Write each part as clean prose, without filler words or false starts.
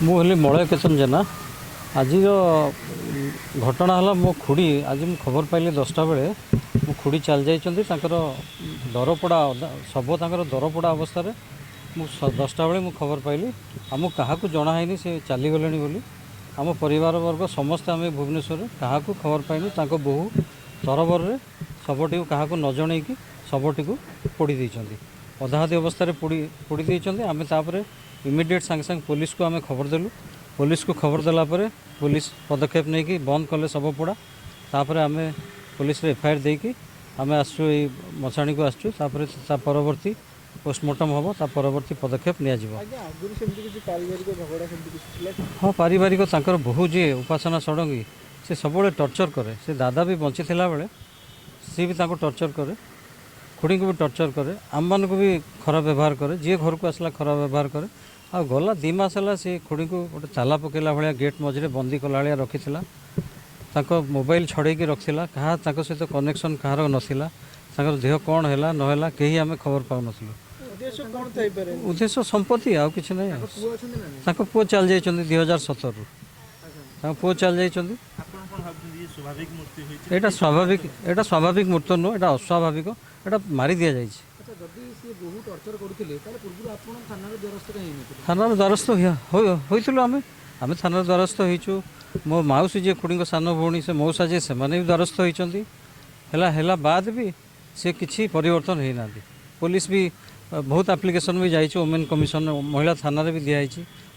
मुझे मलय केतन जेना आज घटना है मो खुड़ी आज मुझे खबर पाइली 10टा बेले मो खुड़ी चल जाइए दरपड़ा सब दरपड़ा अवस्था मुझे 10टा बेले मुझे खबर पाइली आम क्या जनाई सी चलीगले बोली आम परिवार वर्ग समस्ते आम भुवनेश्वर क्या खबर पाइनी बोहू तरबर में शबटी क्या न जन शबटी को पोड़ी अधा अधी अवस्था पोड़ी आम तापर इमिडिएट सांगे सांगे पुलिस को आम खबर देलु पुलिस को खबर देला पुलिस पदक्षेप नहीं कि बंद कले सब पोड़ा तापर आम पुलिस एफआईआर देकी आम आसु मशाणी को आसु परवर्ती पोस्टमार्टम हम परवर्ती पदक्षेप नि हाँ पारिवारिक बहु जी उपासना षडंगी से सब टर्चर करे से दादा भी बंची बेले सी भी टर्चर करे खुड़ी को भी टर्चर करे आम मान को भी खराब व्यवहार करे जी घर को आसला खराब व्यवहार करे आ गला 2 मास है सी खुड़ी को गोटे चाला पकेला भाया गेट मझे बंदी कला भाया रखी मोबाइल छड़ेकी रखा क्या सहित कनेक्शन कहार नाला देह कौन है ना कहीं आम खबर पाऊन उद्देश्य संपत्ति आउ कि ना पुओ चल जा 2017 पुओ चल जा एटा स्वाभाविक मृत्यु नुह एटा अस्वाभाविक एटा मारी दि जाए थाना द्वारस्थ होइथिलु आमे थाना द्वारस्थ होइछु मो माउसी जे खुड़ी सान भौणी से मौसा जे से माने भी द्वारस्थ होइचंती हेला बाद भी से किसी परिवर्तन होई नांती पुलिस भी बहुत एप्लिकेशन भी जाइए वुमेन कमिशन महिला थाना भी दिखाई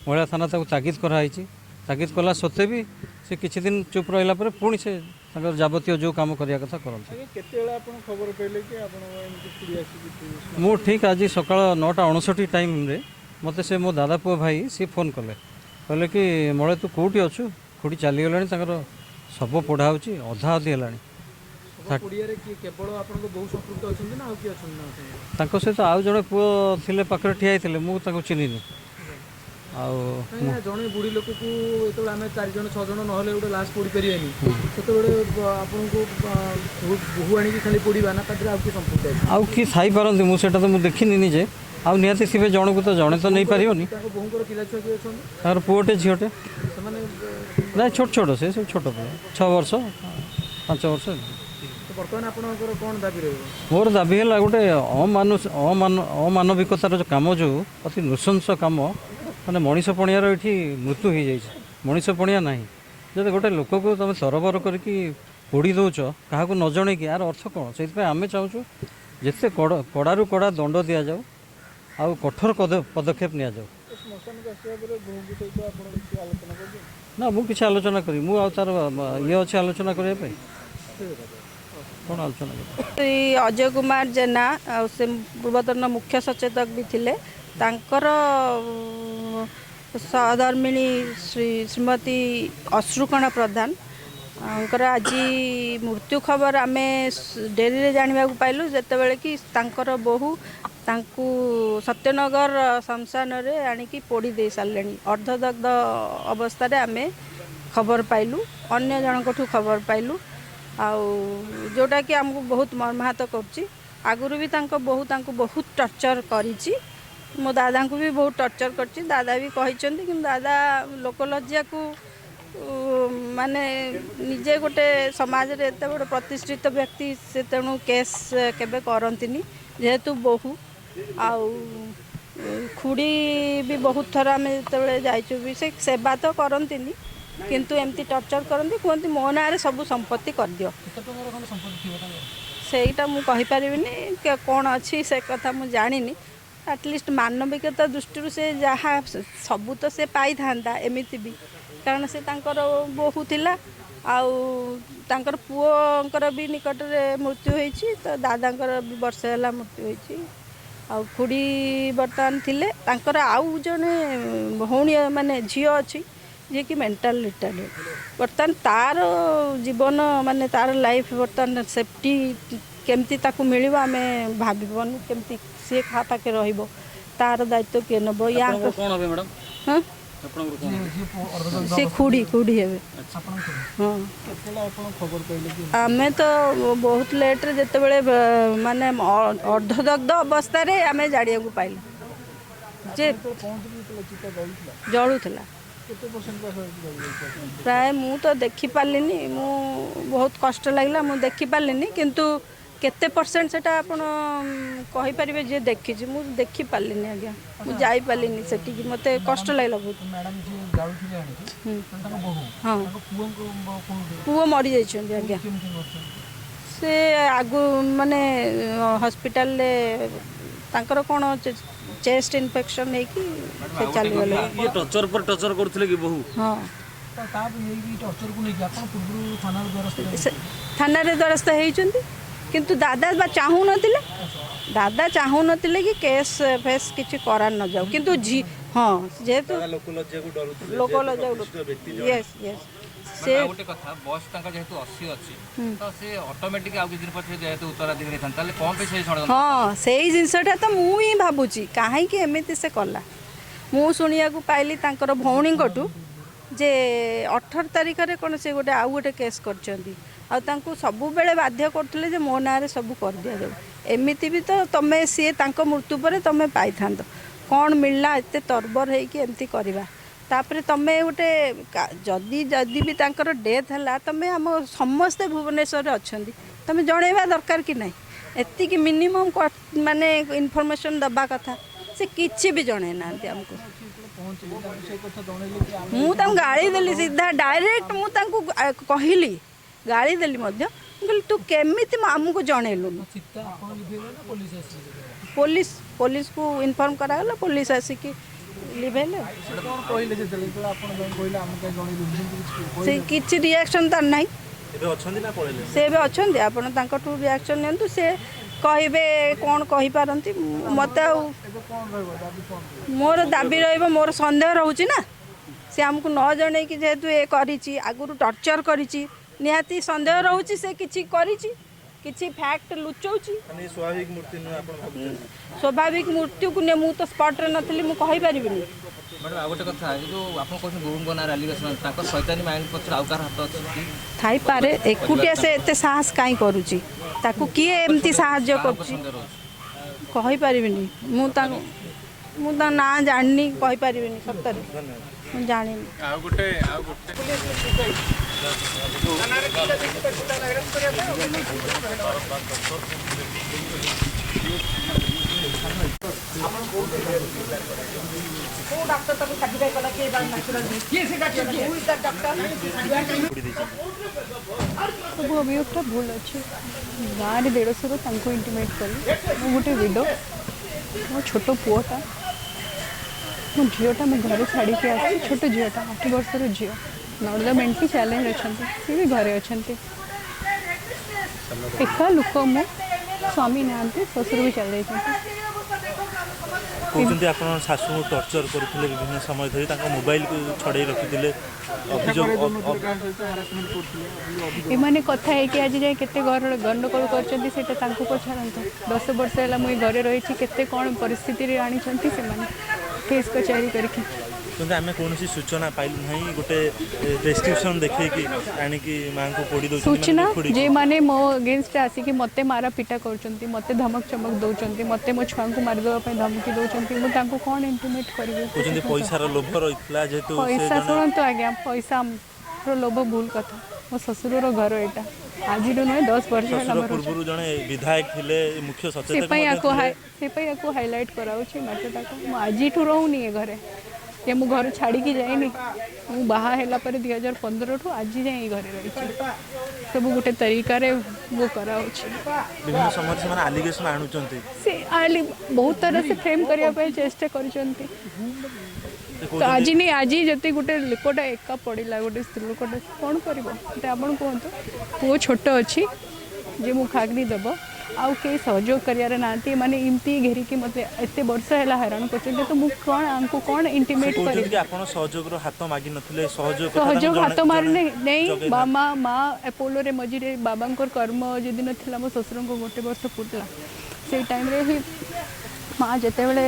महिला थाना ताकीद कराई ताकीद कला सत्वे भी से किसी दिन चुप रहा पुणी से जावतीय जो काम करने कथा करते मु ठीक आज सका 9:59 टाइम रे मते से मो दादा पुओ भाई सी फोन कले कहले कि मले तू कौटी अच्छु खुड़ी चलीगला सब पोढ़ा अधा अधी है सहित आउ जड़े पुओ थे पाखे ठिया होते मुझे चिन्हनी जड़े बुढ़ी लोक को आम 4 जन 6 जन ना गोटे लाश पोड़ी पारे से आपको बोहू आनी खाली पोड़ा ना संपर्क आउ कि थी पारती मुझे तो मुझे देखनी निजे आउ निहाती थे जन को तो जड़े तो नहीं पारे तार पुओटे झीटे ना छोट छोट से छोट पे 6 वर्ष 5 वर्ष मोर दाबी है गोटे अमानविकतार जो कम जो अति नृशंस कम माने मनीष पणियार ये मृत्यु हो जाए मनीष पणिया ना जब गोटे लोक को तुम तरबर करके पोड़ी दौच क्या न जन कि यार अर्थ कौन से आम चाहूँ जिते कड़ारू कड़ा दंड दि जाऊ आउ कठोर पदक्षेप नि जाऊ ना मुझे आलोचना करी तार ये अच्छे आलोचना करने कौन आलोचना अजय कुमार जेना से पूर्वतन मुख्य सचेतक भी थिले तांकर सहधर्मिणी श्रीमती अश्रुकणा प्रधान आज मृत्यु खबर आम डेरी जाना पाइलु जिते कि तांकर बोहू तांकु सत्यनगर शमशान रे आनिकी पोड़ी दे सारे अर्धदग्ध अवस्था आम खबर पाइलु अन्य जनकठू खबर पाइलु जोटा कि आमको बहुत मर्माहत कर आगुरी भी बोहू बहुत टर्चर करी मो दादा को भी बहुत टर्चर कर दादा भी कहते कि दादा लोकलज्जा को माने निजे गोटे समाज रे एत बड़ प्रतिष्ठित व्यक्ति से तेणु केस केबे करंतिनी जेहेतु बोहू आउ खुड़ी भी बहुत थर आम जो जाइचु भी से सेवा तो करंतिनी किंतु एमती टर्चर करती कहते मो ना सब संपत्ति कर दियो सेटा मु कहि परिबिनी कौन अच्छी से कथा मु जानिनी एटलिस्ट मानविकता दृष्टि से जहाँ सबू तो से पाई था एमती भी कारण से तांकर बोहू थिला आउर पुओंकर भी निकट में मृत्यु होती तो दादांकर भी वर्ष है मृत्यु होती आ खुड़ी बर्तमान थिले तांकर आउ जने भौणी माने झील अच्छी जी कि मेंटल रिटार्डेड बर्तमान तार जीवन माने तार लाइफ बर्तमान सेफ्टी केमती ताकू मिल आम भावन केमती सी क्या पाखे रो तार दायित्व किए नब या हाँ सी खुड़ी खुड़ी हे हाँ आम तो बहुत लेट्रे जिते बड़े माने अर्धदग्ध अवस्था आम जाड़िया पाइल ଯେ ପହଞ୍ଚିକି ଚିତା ଜଳୁଥିଲା ଜଳୁଥିଲା କେତେ ପରସେଣ୍ଟ ପାଖାପାଖି ଜଳିଯାଇଛି? ପ୍ରାୟ ମୁଁ ତ ଦେଖିପାରିଲିନି, ମୁଁ ବହୁତ କଷ୍ଟ ଲାଗିଲା, ମୁଁ ଦେଖିପାରିଲିନି, କିନ୍ତୁ କେତେ ପରସେଣ୍ଟ ସେଟା ଆପଣ କହିପାରିବେ ଯିଏ ଦେଖିଛି? ମୁଁ ଦେଖିପାରିଲିନି ଆଜ୍ଞା, ମୁଁ ଯାଇପାରିଲିନି ସେଠିକି, ମୋତେ କଷ୍ଟ ଲାଗିଲା ବହୁତ। ମ୍ୟାଡ଼ାମ୍ ଯିଏ ଜାଳୁଥିଲେ ଆଣିକି ତାଙ୍କ ବୋହୂ ହଁ ତାଙ୍କ ପୁଅଙ୍କୁ କୋଉଠି ପୁଅ ମରିଯାଇଛନ୍ତି ଆଜ୍ଞା। କେମିତି କରୁଛନ୍ତି? ସେ ଆଗୁ ମାନେ ହସ୍ପିଟାଲରେ ତାଙ୍କର କ'ଣ ଚେଷ୍ଟ ଇନଫେକ୍ସନ୍ ହେଇକି ସେ ଚାଲିଗଲେ। ଇଏ ଟର୍ଚର ପରେ ଟର୍ଚର କରୁଥିଲେ କି ବହୁ? ହଁ ତାପରେ ଏଇ ଟର୍ଚରକୁ ନେଇକି ଆପଣ ପୂର୍ବରୁ ଥାନାର ଦ୍ୱାରସ୍ଥ ସେ ଥାନାରେ ଦ୍ୱାରସ୍ଥ ହେଇଛନ୍ତି, କିନ୍ତୁ ଦାଦା ବା ଚାହୁଁନଥିଲେ, ଦାଦା ଚାହୁଁନଥିଲେ କି କେସ୍ ଫେସ୍ କିଛି କରା ନ ଯାଉ, କିନ୍ତୁ ହଁ ଯେହେତୁ ଲୋକ ଲଜ୍ଜାକୁ ଡରୁଥିଲେ, ଲୋକ ଲଜ୍ଜାକୁ ୟେସ୍ ୟେସ୍ ସେ ଆଉ ଗୋଟେ କଥା, ବୟସ ତାଙ୍କ ଯେହେତୁ 80 ଅଛି ତ ସେ ଅଟୋମେଟିକ ଆଉ କିଛି ଦିନ ପଛରେ ଯେହେତୁ ଉତ୍ତରାଧିକାରୀ ହେଇଥାନ୍ତା, ତାହେଲେ କ'ଣ ପାଇଁ ସେଇ ଷଡ଼ଯନ୍ତ୍ର? ହଁ ସେଇ ଜିନିଷଟା ତ ମୁଁ ହିଁ ଭାବୁଛି, କାହିଁକି ଏମିତି ସେ କଲା। ମୁଁ ଶୁଣିବାକୁ ପାଇଲି ତାଙ୍କର ଭଉଣୀଙ୍କଠୁ ଯେ 18 ତାରିଖରେ କ'ଣ ସେ ଆଉ ଗୋଟେ କେସ୍ କରିଛନ୍ତି, ଆଉ ତାଙ୍କୁ ସବୁବେଳେ ବାଧ୍ୟ କରୁଥିଲେ ଯେ ମୋ ନାଁରେ ସବୁ କରିଦିଆଯାଉ। ଏମିତି ବି ତ ତମେ ସିଏ ତାଙ୍କ ମୃତ୍ୟୁ ପରେ ତମେ ପାଇଥାନ୍ତ, କ'ଣ ମିଳିଲା ଏତେ ତର୍ବର ହେଇକି ଏମିତି କରିବା? ତାପରେ ତମେ ଗୋଟେ ଯଦି ବି ତାଙ୍କର ଡେଥ୍ ହେଲା, ତମେ ଆମ ସମସ୍ତେ ଭୁବନେଶ୍ୱରରେ ଅଛନ୍ତି, ତମେ ଜଣେଇବା ଦରକାର କି ନାହିଁ? ଏତିକି ମିନିମମ୍ ମାନେ ଇନଫର୍ମେସନ୍ ଦେବା କଥା, ସେ କିଛି ବି ଜଣେଇ ନାହାନ୍ତି ଆମକୁ। ମୁଁ ତାଙ୍କୁ ଗାଳି ଦେଲି ସିଧା ଡାଇରେକ୍ଟ, ମୁଁ ତାଙ୍କୁ କହିଲି, ଗାଳି ଦେଲି ମଧ୍ୟ, ମୁଁ କହିଲି ତୁ କେମିତି ଆମକୁ ଜଣେଇଲୁନି? ପୋଲିସକୁ ଇନଫର୍ମ କରାଗଲା, ପୋଲିସ ଆସିକି ଲିଭେଇଲେ। ସେ କିଛି ରିଆକ୍ସନ୍ ତାର ନାହିଁ, ଏବେ ଅଛନ୍ତି ନା ପଳେଇଲେ? ସେ ଏବେ ଅଛନ୍ତି, ଆପଣ ତାଙ୍କଠୁ ରିଆକ୍ସନ୍ ନିଅନ୍ତୁ, ସେ କହିବେ କ'ଣ କହିପାରନ୍ତି। ମୋତେ ଆଉ ମୋର ଦାବି ରହିବ, ମୋର ସନ୍ଦେହ ରହୁଛି ନା, ସେ ଆମକୁ ନ ଜଣେଇକି ଯେହେତୁ ଏ କରିଛି, ଆଗରୁ ଟର୍ଚର କରିଛି, ନିହାତି ସନ୍ଦେହ ରହୁଛି ସେ କିଛି କରିଛି, କିଛି ଫ୍ୟାକ୍ଟ ଲୁଚଉଛି। ସ୍ୱାଭାବିକ ମୃତ୍ୟୁ ନୁହେଁ ଆପଣ ଭାବୁଛନ୍ତି? ସ୍ୱାଭାବିକ ମୃତ୍ୟୁକୁ ନେଇ ମୁଁ ତ ସ୍ପଟ୍ରେ ନଥିଲି, ମୁଁ କହିପାରିବିନି। ମ୍ୟାଡ଼ାମ୍ ଆଉ ଗୋଟେ କଥା, ଏ ଯେଉଁ ଆପଣ କହୁଛନ୍ତି ବୋହୂଙ୍କ ନାଁରେ ଆଲିଗେସନ୍, ତାଙ୍କ ଶୈତାନୀ ମାଇଣ୍ଡ ପଛରେ ଆଉ କାହାର ହାତ ଅଛି କି? ଥାଇପାରେ, ଏକୁଟିଆ ସେ ଏତେ ସାହସ କାହିଁ କରୁଛି, ତାକୁ କିଏ ଏମିତି ସାହାଯ୍ୟ କରୁଛି କହିପାରିବିନି। ମୁଁ ତାଙ୍କ ନାଁ ଜାଣିନି, କହିପାରିବିନି, ସତରେ ମୁଁ ଜାଣିନି। ସବୁ ଅଭିଯୋଗଟା ଭୁଲ ଅଛି। ଗାଁରେ ଦେଢ଼ଶୁର ତାଙ୍କୁ ଇଣ୍ଟିମେଟ୍ କଲି, ମୁଁ ଗୋଟେ ଭିଡ଼, ମୋ ଛୋଟ ପୁଅଟା, ମୋ ଝିଅଟା ମୁଁ ଘରେ ଛାଡ଼ିକି ଆସିଛି, ଛୋଟ ଝିଅଟା 8 ବର୍ଷର ଝିଅ, ନର୍ଦା ମେଣ୍ଟି ଚ୍ୟାଲେଞ୍ଜ ଅଛନ୍ତି, ସିଏ ବି ଘରେ ଅଛନ୍ତି। ଏକା ଲୋକ, ମୁଁ ସ୍ୱାମୀ ନାହାନ୍ତି, ଶ୍ୱଶୁର ବି ଚାଲିଯାଇଛନ୍ତି। କହୁଛନ୍ତି ଆପଣ ଶାଶୁଙ୍କୁ ଟର୍ଚର କରୁଥିଲେ ବିଭିନ୍ନ ସମୟ ଧରି, ତାଙ୍କ ମୋବାଇଲକୁ ଛଡ଼େଇ ରଖିଥିଲେ, ଅଭିଯୋଗ ଏମାନେ କଥା ହେଇକି ଆଜି ଯାଏ କେତେ ଗଣ୍ଡଗୋଳ କରିଛନ୍ତି ସେଇଟା ତାଙ୍କୁ ପଚାରନ୍ତୁ। 10 ବର୍ଷ ହେଲା ମୁଁ ଏ ଘରେ ରହିଛି, କେତେ କ'ଣ ପରିସ୍ଥିତିରେ ଆଣିଛନ୍ତି ସେମାନେ କେସ୍ କଚେରୀ କରିକି। କିନ୍ତୁ ଆମେ କୌଣସି ସୂଚନା ପାଇଲୁ ନାହିଁ, ଗୋଟେ ପ୍ରେସ୍କ୍ରିପସନ୍ ଦେଖେଇକି ଆଣିକି ମାଆଙ୍କୁ ପୋଡ଼ି ଦେଉଛନ୍ତି। ସୂଚନା ଯେଉଁମାନେ ମୋ ଏଗେନ୍ଷ୍ଟରେ ଆସିକି ମୋତେ ମାରା ପିଟା କରୁଛନ୍ତି, ମୋତେ ଧମକ ଚମକ ଦେଉଛନ୍ତି, ମୋତେ ମୋ ଛୁଆଙ୍କୁ ମାରିଦେବା ପାଇଁ ଧମକି ଦେଉଛନ୍ତି, ମୁଁ ତାଙ୍କୁ କ'ଣ ଇଣ୍ଟିମେଟ୍ କରିବି? କହୁଛନ୍ତି ପଇସାର ଲୋଭ ରହିଥିଲା, ଯେହେତୁ ପଇସା ଶୁଣନ୍ତୁ ଆଜ୍ଞା, ପଇସାର ଲୋଭ ଭୁଲ କଥା। ମୋ ଶ୍ୱଶୁରର ଘର ଏଇଟା, ଆଜିଠୁ ନୁହେଁ 10 ବର୍ଷ ହେଲା। ପୂର୍ବରୁ ଜଣେ ବିଧାୟକ ଥିଲେ, ମୁଖ୍ୟ ସଚେତକ ସେପାଇଁ ୟାକୁ ହାଇଲାଇଟ୍ କରାଉଛି ମ୍ୟାଟରଟାକୁ। ମୁଁ ଆଜିଠୁ ରହୁନି ଏ ଘରେ, ଯେ ମୁଁ ଘର ଛାଡ଼ିକି ଯାଇନି, ମୁଁ ବାହା ହେଲା ପରେ 2015ଠୁ ଆଜି ଯାଏଁ ଏ ଘରେ ରହିଛି। ସବୁ ଗୋଟେ ତରିକାରେ ମୁଁ କରାଉଛି। ବିଭିନ୍ନ ସମୟରେ ସେମାନେ ଆଲିଗେସନ୍ ଆଣୁଛନ୍ତି, ସେ ବହୁତ ଥର ସେ ଫ୍ରେମ୍ କରିବା ପାଇଁ ଚେଷ୍ଟା କରିଛନ୍ତି। ତ ଆଜି ଯଦି ଗୋଟେ ଲୋକଟା ଏକା ପଡ଼ିଲା, ଗୋଟେ ସ୍ତ୍ରୀ ଲୋକଟା କ'ଣ କରିବ? ସେଇଟା ଆପଣ କୁହନ୍ତୁ। ପୁଅ ଛୋଟ ଅଛି, ଯେ ମୁଁ ଖାଗ୍ନି ଦେବ, ଆଉ କେହି ସହଯୋଗ କରିବାର ନାହାନ୍ତି। ଏମାନେ ଏମିତି ଘେରିକି ମୋତେ ଏତେ ବର୍ଷ ହେଲା ହଇରାଣ କରୁଛନ୍ତି, ତ ମୁଁ କ'ଣ ଆଙ୍କୁ କ'ଣ ଇଣ୍ଟିମେଟ୍ କରିବି? ଆପଣ ସହଯୋଗର ହାତ ମାଗିନଥିଲେ, ସହଯୋଗ ହାତ ମାରି ନେଇ ମା ଆପୋଲୋରେ ମଝିରେ ବାବାଙ୍କର କର୍ମ ଯଦି ନଥିଲା, ମୋ ଶ୍ୱଶୁରଙ୍କୁ 1 ବର୍ଷ ପୁରିଲା, ସେଇ ଟାଇମ୍ରେ ହିଁ ମା ଯେତେବେଳେ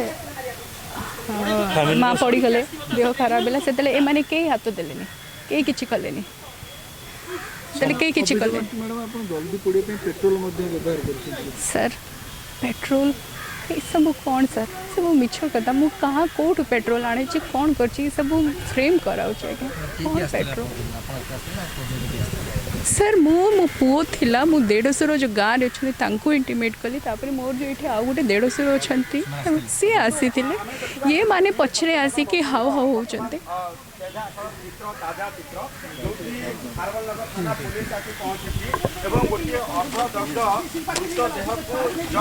ମା ପଡ଼ିଗଲେ, ଦେହ ଖରାପ ହେଲା, ସେତେବେଳେ ଏମାନେ କେହି ହାତ ଦେଲେନି, କେହି କିଛି କଲେନି, ସେତେବେଳେ କେହି କିଛି କଲେନି। ମ୍ୟାଡ଼ାମ୍ ଆପଣ ଜଲ୍ଦି ପୋଡ଼ିବା ପାଇଁ ପେଟ୍ରୋଲ ମଧ୍ୟ ବ୍ୟବହାର କରୁଛନ୍ତି। ସାର୍ ପେଟ୍ରୋଲ ये सब कौन सर सब मिछ कथा मु कहाँ कौटू पेट्रोल आने कौन कर सब फ्रेम कराऊँ आज्ञा कौन पेट्रोल सर मो पुओ थिला मो देढ़शुर जो गाँव में अच्छा इंटीमेट कली तापर मोर जो ये आउ गोटे देढ़शुर अच्छा सी आसी ये माने पछरे आसिक हाउ हाउ होचंते ताजा चित्र खारबलनगर थाना पुलिस आसी पहुंची और गोटे अर्धदग्ध मृतदेह को